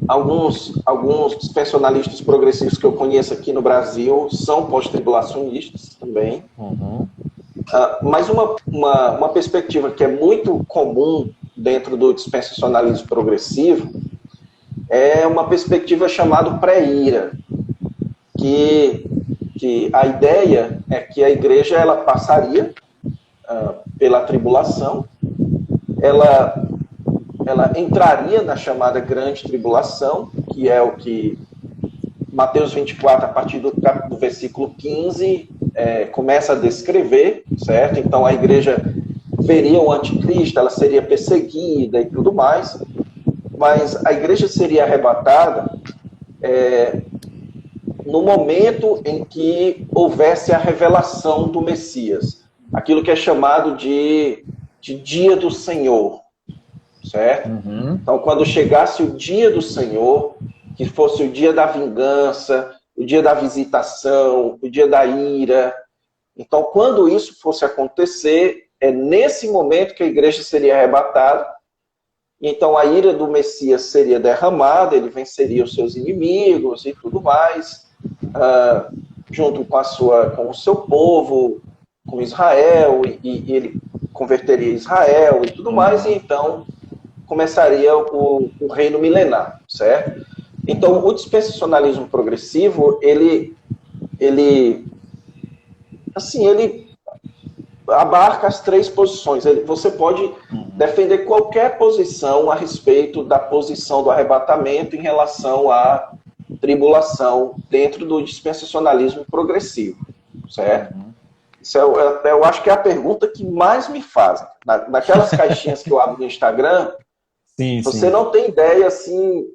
Alguns dispensacionalistas progressivos que eu conheço aqui no Brasil são pós-tribulacionistas também. Mas uma perspectiva que é muito comum dentro do dispensacionalismo progressivo é uma perspectiva chamada pré-ira, que a ideia é que a igreja ela passaria pela tribulação, ela entraria na chamada grande tribulação, que é o que Mateus 24, a partir do versículo 15, começa a descrever, certo? Então a igreja veria o anticristo, ela seria perseguida e tudo mais, mas a igreja seria arrebatada no momento em que houvesse a revelação do Messias, aquilo que é chamado de dia do Senhor, certo? Uhum. Então, quando chegasse o dia do Senhor, que fosse o dia da vingança, o dia da visitação, o dia da ira, então, quando isso fosse acontecer, é nesse momento que a igreja seria arrebatada, e então a ira do Messias seria derramada, ele venceria os seus inimigos e tudo mais, junto com o seu povo, com Israel, e ele converteria Israel e tudo mais, e então começaria o reino milenar, certo? Então, o dispensacionalismo progressivo, ele abarca as três posições. Você pode defender qualquer posição a respeito da posição do arrebatamento em relação à tribulação dentro do dispensacionalismo progressivo, certo? Isso eu acho que é a pergunta que mais me fazem. Naquelas caixinhas que eu abro no Instagram, você não tem ideia, assim,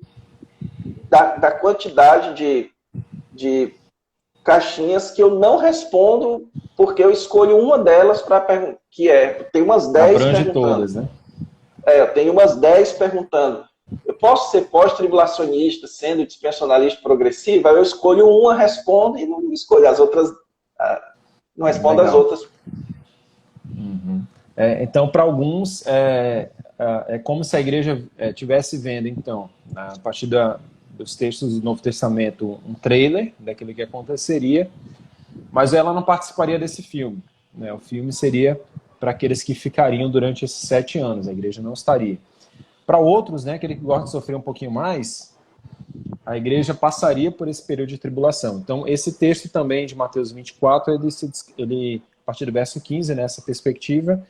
da quantidade de caixinhas que eu não respondo, porque eu escolho uma delas para perguntar, tem umas 10 abrange perguntando. Todas, né? Eu tenho umas 10 perguntando. Eu posso ser pós-tribulacionista, sendo dispensacionalista progressivo? Aí eu escolho uma, respondo e não escolho as outras, não respondo as outras. Uhum. Então, para alguns, é como se a igreja estivesse vendo, então, a partir dos textos do Novo Testamento, um trailer daquilo que aconteceria, mas ela não participaria desse filme, né? O filme seria para aqueles que ficariam durante esses 7 anos, a igreja não estaria. Para outros, né, aquele que gosta de sofrer um pouquinho mais, a igreja passaria por esse período de tribulação. Então, esse texto também de Mateus 24, ele a partir do verso 15, nessa perspectiva,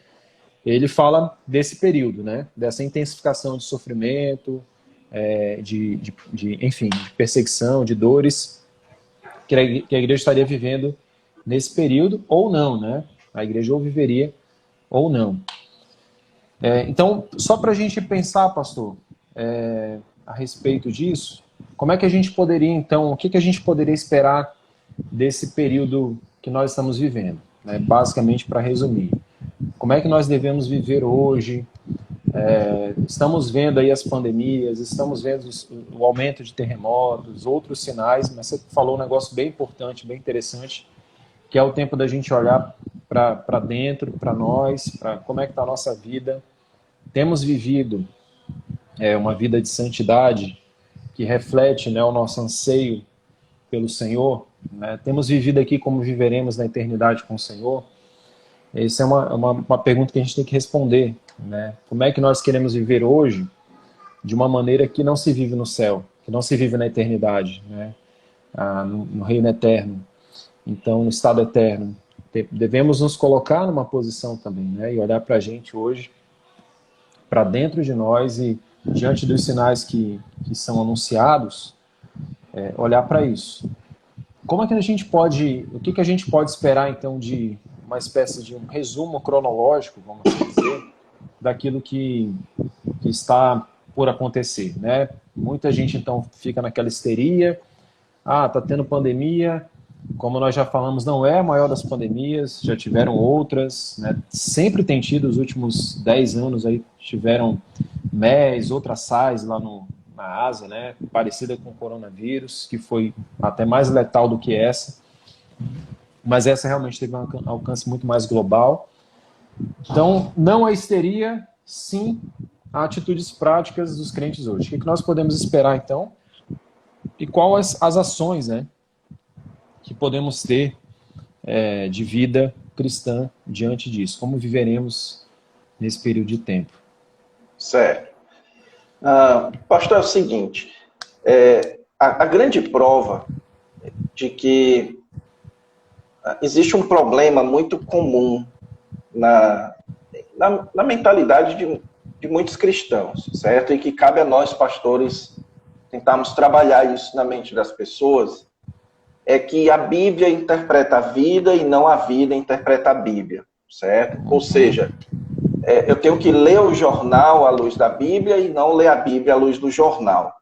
ele fala desse período, né, dessa intensificação de sofrimento, enfim, de perseguição, de dores, que a igreja estaria vivendo nesse período, ou não, né? A igreja ou viveria ou não. Então, só para a gente pensar, pastor, a respeito disso, como é que a gente poderia, então, o que a gente poderia esperar desse período que nós estamos vivendo, né? Basicamente, para resumir. Como é que nós devemos viver hoje? Estamos vendo aí as pandemias, estamos vendo o aumento de terremotos, outros sinais, mas você falou um negócio bem importante, bem interessante, que é o tempo da gente olhar para dentro, para nós, para como é que está a nossa vida. Temos vivido uma vida de santidade que reflete, né, o nosso anseio pelo Senhor, né? Temos vivido aqui como viveremos na eternidade com o Senhor. Essa é uma pergunta que a gente tem que responder, né? Como é que nós queremos viver hoje de uma maneira que não se vive no céu, que não se vive na eternidade, né? No reino eterno. Então, no estado eterno. Devemos nos colocar numa posição também, né? E olhar para a gente hoje, para dentro de nós e diante dos sinais que são anunciados, olhar para isso. Como é que a gente pode, o que a gente pode esperar então de uma espécie de um resumo cronológico, vamos assim dizer, daquilo que está por acontecer, né? Muita gente então fica naquela histeria, tá tendo pandemia, como nós já falamos, não é a maior das pandemias, já tiveram outras, né? Sempre tem tido, os últimos 10 anos aí tiveram MERS, outras SARS lá na Ásia, né? Parecida com o coronavírus, que foi até mais letal do que essa, mas essa realmente teve um alcance muito mais global. Então, não a histeria, sim a atitudes práticas dos crentes hoje. O que nós podemos esperar, então? E quais as ações, né, que podemos ter de vida cristã diante disso? Como viveremos nesse período de tempo? Certo. Pastor, é o seguinte, a grande prova de que existe um problema muito comum na mentalidade de muitos cristãos, certo? E que cabe a nós, pastores, tentarmos trabalhar isso na mente das pessoas, é que a Bíblia interpreta a vida e não a vida interpreta a Bíblia, certo? Ou seja, eu tenho que ler o jornal à luz da Bíblia e não ler a Bíblia à luz do jornal.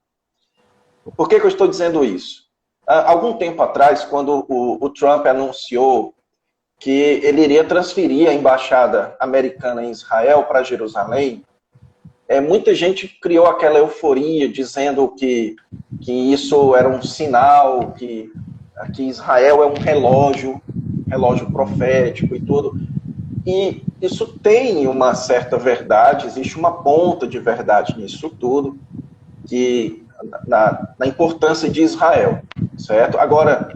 Por que eu estou dizendo isso? Algum tempo atrás, quando o Trump anunciou que ele iria transferir a embaixada americana em Israel para Jerusalém, muita gente criou aquela euforia, dizendo que isso era um sinal, que Israel é um relógio profético e tudo. E isso tem uma certa verdade, existe uma ponta de verdade nisso tudo, que na importância de Israel, certo? Agora,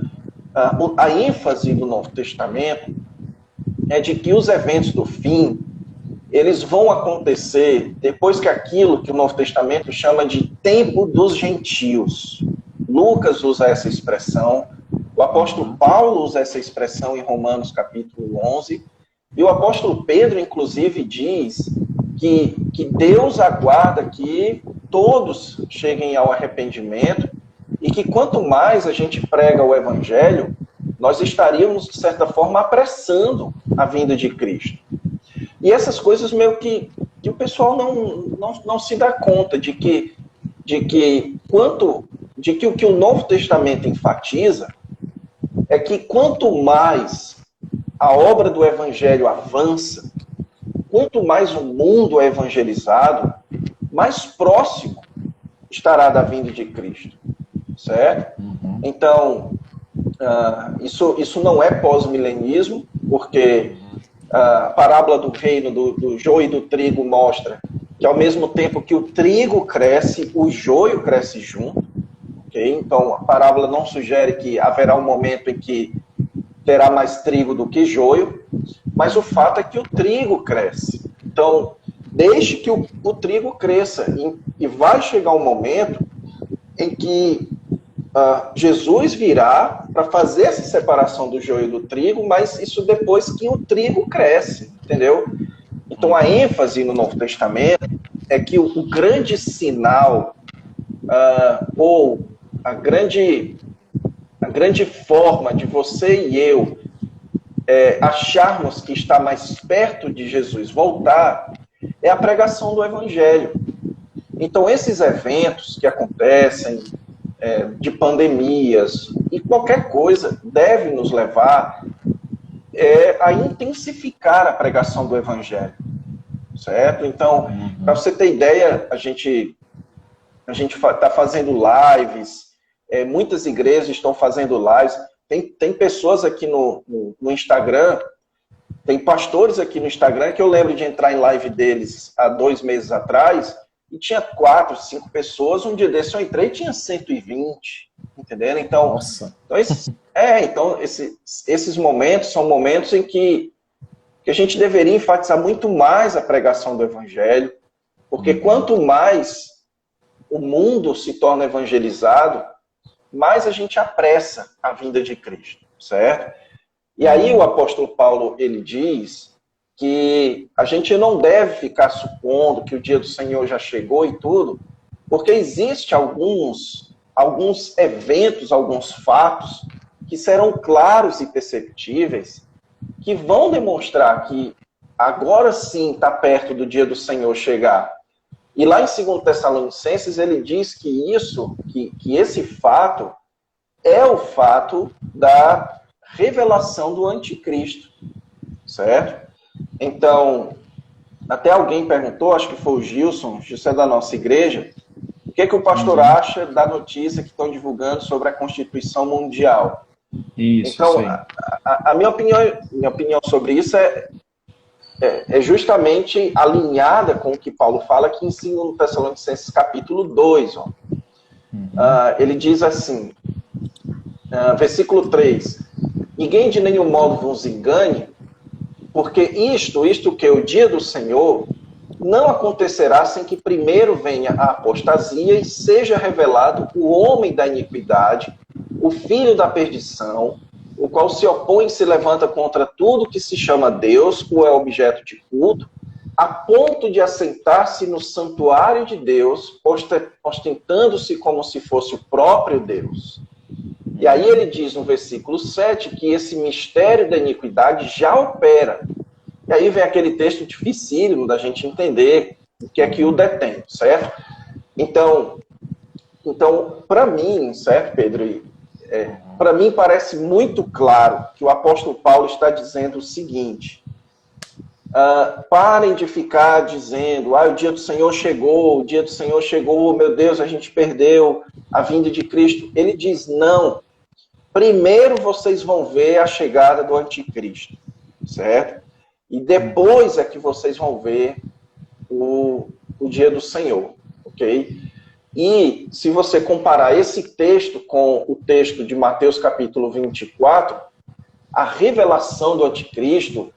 a ênfase do Novo Testamento é de que os eventos do fim, eles vão acontecer depois que aquilo que o Novo Testamento chama de tempo dos gentios. Lucas usa essa expressão, o apóstolo Paulo usa essa expressão em Romanos capítulo 11, e o apóstolo Pedro, inclusive, diz que Deus aguarda que todos cheguem ao arrependimento e que quanto mais a gente prega o evangelho, nós estaríamos, de certa forma, apressando a vinda de Cristo. E essas coisas meio que o pessoal não se dá conta de que o que o Novo Testamento enfatiza é que quanto mais a obra do evangelho avança, quanto mais o mundo é evangelizado, mais próximo estará da vinda de Cristo, certo? Então, isso não é pós-milenismo, porque a parábola do reino do joio e do trigo mostra que ao mesmo tempo que o trigo cresce, o joio cresce junto. Okay? Então, a parábola não sugere que haverá um momento em que terá mais trigo do que joio, mas o fato é que o trigo cresce. Então, deixe que o trigo cresça e vai chegar um momento em que Jesus virá para fazer essa separação do joio e do trigo, mas isso depois que o trigo cresce, entendeu? Então, a ênfase no Novo Testamento é que o grande sinal, ou a grande forma de você e eu acharmos que está mais perto de Jesus voltar, é a pregação do Evangelho. Então, esses eventos que acontecem, de pandemias e qualquer coisa, deve nos levar a intensificar a pregação do Evangelho, certo? Então, para você ter ideia, a gente está fazendo lives, muitas igrejas estão fazendo lives, tem pessoas aqui no Instagram, tem pastores aqui no Instagram que eu lembro de entrar em live deles há 2 meses atrás, e tinha 4, 5 pessoas, um dia desse eu entrei e tinha 120, entenderam? Então, Nossa. Então esses momentos são momentos em que a gente deveria enfatizar muito mais a pregação do Evangelho, porque quanto mais o mundo se torna evangelizado, mais a gente apressa a vinda de Cristo, certo? E aí o apóstolo Paulo, ele diz que a gente não deve ficar supondo que o dia do Senhor já chegou e tudo, porque existe alguns eventos, alguns fatos que serão claros e perceptíveis, que vão demonstrar que agora sim está perto do dia do Senhor chegar. E lá em 2 Tessalonicenses ele diz que esse fato é o fato da revelação do anticristo, certo? Então, até alguém perguntou, acho que foi o Gilson é da nossa igreja, o que o pastor acha da notícia que estão divulgando sobre a Constituição Mundial. Isso, então, a minha opinião sobre isso é justamente alinhada com o que Paulo fala aqui em 2 Tessalonicenses capítulo 2. Ele diz assim, versículo 3, ninguém de nenhum modo vos engane, porque isto que é o dia do Senhor, não acontecerá sem que primeiro venha a apostasia e seja revelado o homem da iniquidade, o filho da perdição, o qual se opõe e se levanta contra tudo que se chama Deus, ou é objeto de culto, a ponto de assentar-se no santuário de Deus, ostentando-se como se fosse o próprio Deus. E aí ele diz no versículo 7 que esse mistério da iniquidade já opera. E aí vem aquele texto dificílimo da gente entender o que é que o detém, certo? Então para mim, certo, Pedro? Para mim parece muito claro que o apóstolo Paulo está dizendo o seguinte: parem de ficar dizendo, o dia do Senhor chegou, oh, meu Deus, a gente perdeu a vinda de Cristo. Ele diz, não, primeiro vocês vão ver a chegada do anticristo, certo? E depois é que vocês vão ver o dia do Senhor, ok? E se você comparar esse texto com o texto de Mateus capítulo 24, a revelação do anticristo,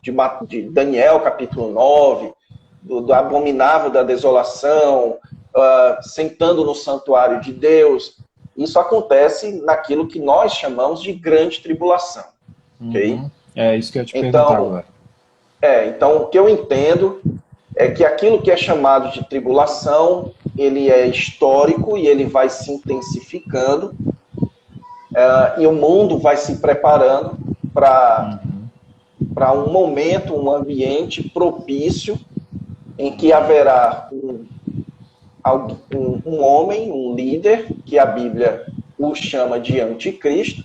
de Daniel capítulo 9, do abominável da desolação, sentando no santuário de Deus, isso acontece naquilo que nós chamamos de grande tribulação. Ok? É isso que eu ia te perguntar agora. Então, o que eu entendo é que aquilo que é chamado de tribulação, ele é histórico e ele vai se intensificando, e o mundo vai se preparando para um momento, um ambiente propício em que haverá um homem, um líder, que a Bíblia o chama de anticristo.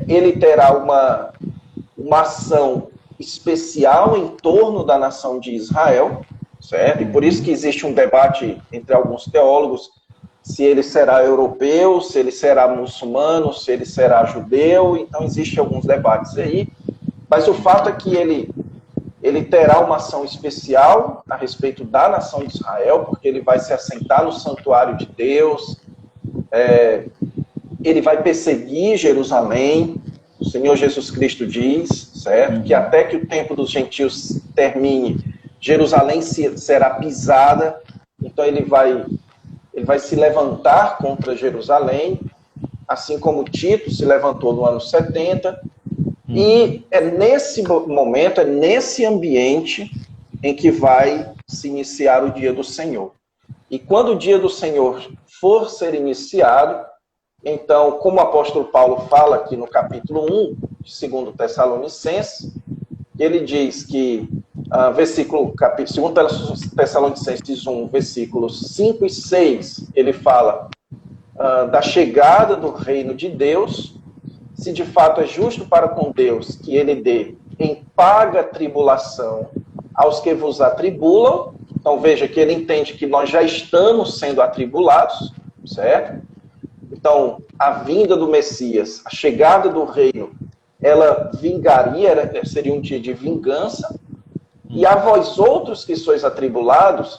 Ele terá uma ação especial em torno da nação de Israel, certo? E por isso que existe um debate entre alguns teólogos se ele será europeu, se ele será muçulmano, se ele será judeu. Então existem alguns debates aí, mas o fato é que ele terá uma ação especial a respeito da nação de Israel, porque ele vai se assentar no santuário de Deus, ele vai perseguir Jerusalém. O Senhor Jesus Cristo diz, certo? Que até que o tempo dos gentios termine, Jerusalém será pisada. Então ele vai se levantar contra Jerusalém, assim como Tito se levantou no ano 70. E é nesse momento, é nesse ambiente em que vai se iniciar o dia do Senhor. E quando o dia do Senhor for ser iniciado, então, como o apóstolo Paulo fala aqui no capítulo 1, de 2 Tessalonicenses, ele diz que, 2 Tessalonicenses 1, versículos 5 e 6, ele fala da chegada do reino de Deus, se de fato é justo para com Deus que ele dê em paga tribulação aos que vos atribulam. Então veja que ele entende que nós já estamos sendo atribulados, certo? Então, a vinda do Messias, a chegada do reino, ela vingaria, seria um dia de vingança. E a vós outros que sois atribulados,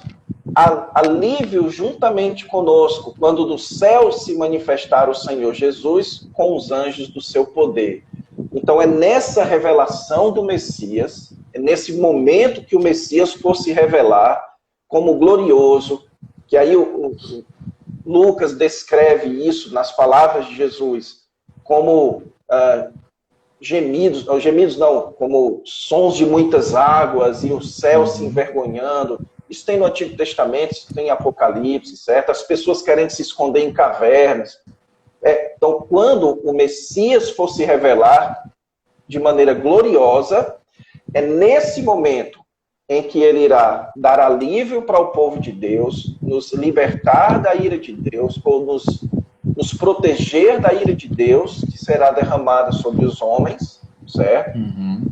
alívio juntamente conosco, quando do céu se manifestar o Senhor Jesus com os anjos do seu poder. Então, é nessa revelação do Messias, é nesse momento que o Messias for se revelar como glorioso, que aí Lucas descreve isso nas palavras de Jesus como como sons de muitas águas e o céu se envergonhando. Isso tem no Antigo Testamento, isso tem em Apocalipse, certo? As pessoas querendo se esconder em cavernas. Então, quando o Messias for se revelar de maneira gloriosa, é nesse momento em que ele irá dar alívio para o povo de Deus, nos libertar da ira de Deus, ou nos proteger da ira de Deus, que será derramada sobre os homens, certo?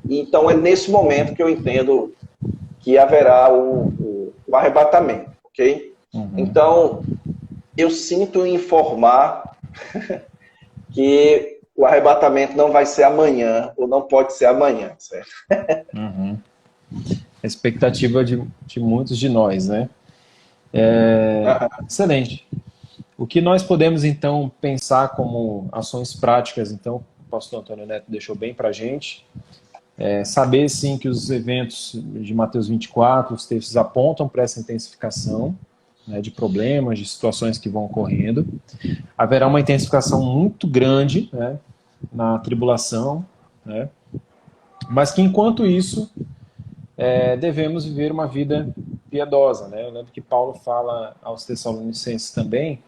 E então é nesse momento que eu entendo que haverá o arrebatamento, ok? Então, eu sinto informar que o arrebatamento não vai ser amanhã, ou não pode ser amanhã, certo? A expectativa de muitos de nós, né? Excelente. O que nós podemos, então, pensar como ações práticas, então, o pastor Antônio Neto deixou bem para a gente, saber, sim, que os eventos de Mateus 24, os textos apontam para essa intensificação, né, de problemas, de situações que vão ocorrendo. Haverá uma intensificação muito grande, né, na tribulação, né, mas que, enquanto isso, devemos viver uma vida piedosa, né? Eu lembro que Paulo fala aos Tessalonicenses também,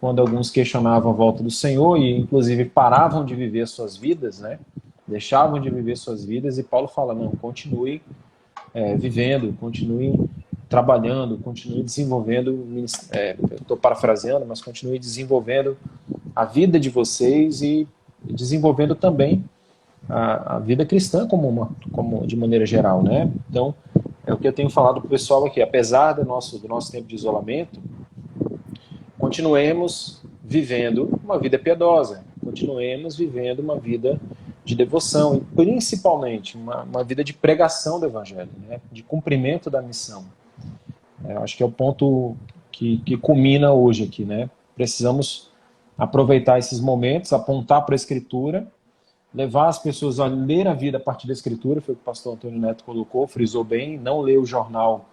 quando alguns questionavam a volta do Senhor e, inclusive, paravam de viver suas vidas, né? Deixavam de viver suas vidas, e Paulo fala, não, continue vivendo, continue trabalhando, continue desenvolvendo, eu estou parafraseando, mas continue desenvolvendo a vida de vocês e desenvolvendo também a vida cristã como de maneira geral, né? Então, é o que eu tenho falado para o pessoal aqui, apesar do nosso tempo de isolamento, continuemos vivendo uma vida piedosa, continuemos vivendo uma vida de devoção, e principalmente uma vida de pregação do Evangelho, né? De cumprimento da missão. Eu acho que é o ponto que culmina hoje aqui, né? Precisamos aproveitar esses momentos, apontar para a Escritura, levar as pessoas a ler a vida a partir da Escritura, foi o que o pastor Antônio Neto colocou, frisou bem, não ler o jornal,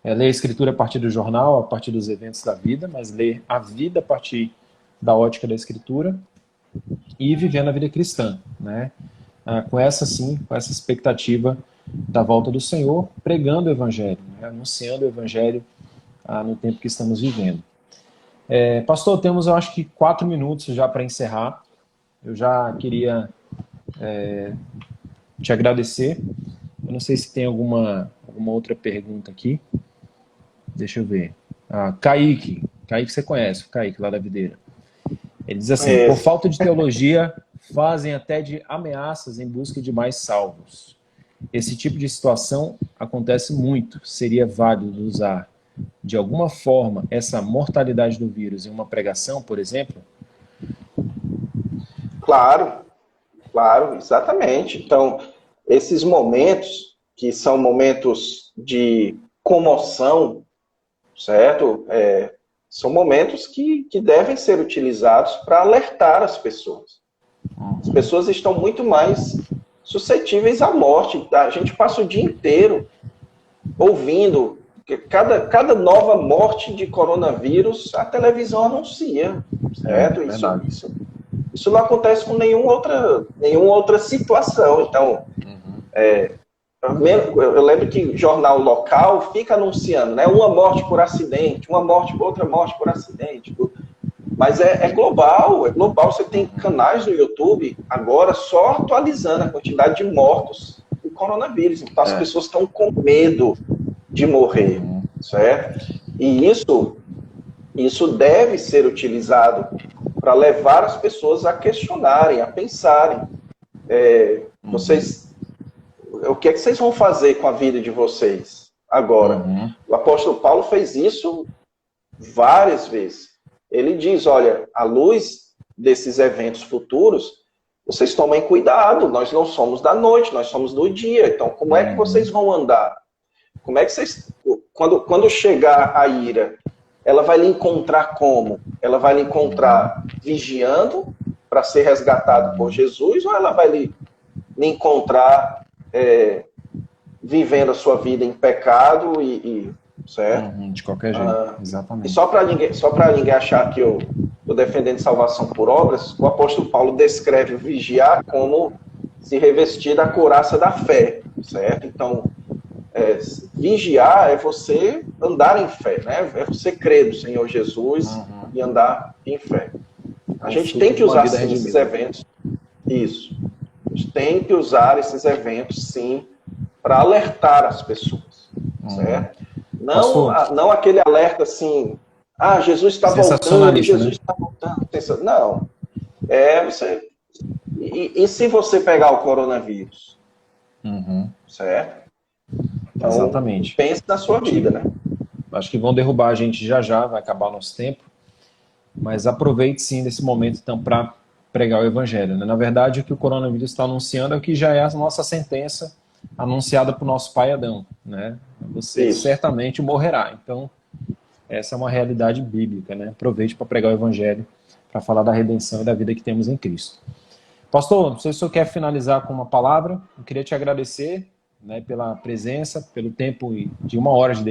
ler a Escritura a partir do jornal, a partir dos eventos da vida, mas ler a vida a partir da ótica da Escritura e vivendo a vida cristã, né? Com essa expectativa da volta do Senhor, pregando o Evangelho, né? Anunciando o Evangelho no tempo que estamos vivendo. Pastor, temos, eu acho que 4 minutos já para encerrar. Eu já queria te agradecer. Eu não sei se tem alguma outra pergunta aqui. Deixa eu ver. Kaique você conhece, o Kaique lá da Videira. Ele diz assim, por falta de teologia, fazem até de ameaças em busca de mais salvos. Esse tipo de situação acontece muito. Seria válido usar, de alguma forma, essa mortalidade do vírus em uma pregação, por exemplo? Claro, exatamente. Então, esses momentos, que são momentos de comoção, certo? São momentos que devem ser utilizados para alertar as pessoas. As pessoas estão muito mais suscetíveis à morte. A gente passa o dia inteiro ouvindo que cada nova morte de coronavírus, a televisão anuncia, certo? Isso não acontece com nenhuma outra situação. Então, eu lembro que jornal local fica anunciando, né, uma morte por acidente, outra morte por acidente. Mas é global. Você tem canais no YouTube agora só atualizando a quantidade de mortos do coronavírus. Então as pessoas estão com medo de morrer, certo? E isso deve ser utilizado para levar as pessoas a questionarem, a pensarem. O que é que vocês vão fazer com a vida de vocês agora? O apóstolo Paulo fez isso várias vezes. Ele diz, olha, à luz desses eventos futuros, vocês tomem cuidado, nós não somos da noite, nós somos do dia. Então, como é que vocês vão andar? Como é que vocês... Quando chegar a ira, ela vai lhe encontrar como? Ela vai lhe encontrar vigiando para ser resgatado por Jesus, ou ela vai lhe encontrar vivendo a sua vida em pecado certo? De qualquer jeito, exatamente. E só para ninguém achar que eu estou defendendo salvação por obras, o apóstolo Paulo descreve o vigiar como se revestir da couraça da fé, certo? Então, vigiar é você andar em fé, né? É você crer no Senhor Jesus e andar em fé. A gente tem que usar esses eventos. Isso. A gente tem que usar esses eventos, sim, para alertar as pessoas, certo? Não aquele alerta assim, Jesus está voltando, Jesus está voltando. Não. E se você pegar o coronavírus? Certo? Então, exatamente. Pense na sua vida, né? Acho que vão derrubar a gente já, vai acabar o nosso tempo. Mas aproveite sim desse momento, então, para pregar o Evangelho, né? Na verdade, o que o coronavírus está anunciando é o que já é a nossa sentença anunciada para o nosso pai Adão, né? Você certamente morrerá. Então, essa é uma realidade bíblica, né? Aproveite para pregar o Evangelho, para falar da redenção e da vida que temos em Cristo. Pastor, não sei se o senhor quer finalizar com uma palavra. Eu queria te agradecer, né, pela presença, pelo tempo de 1 hora de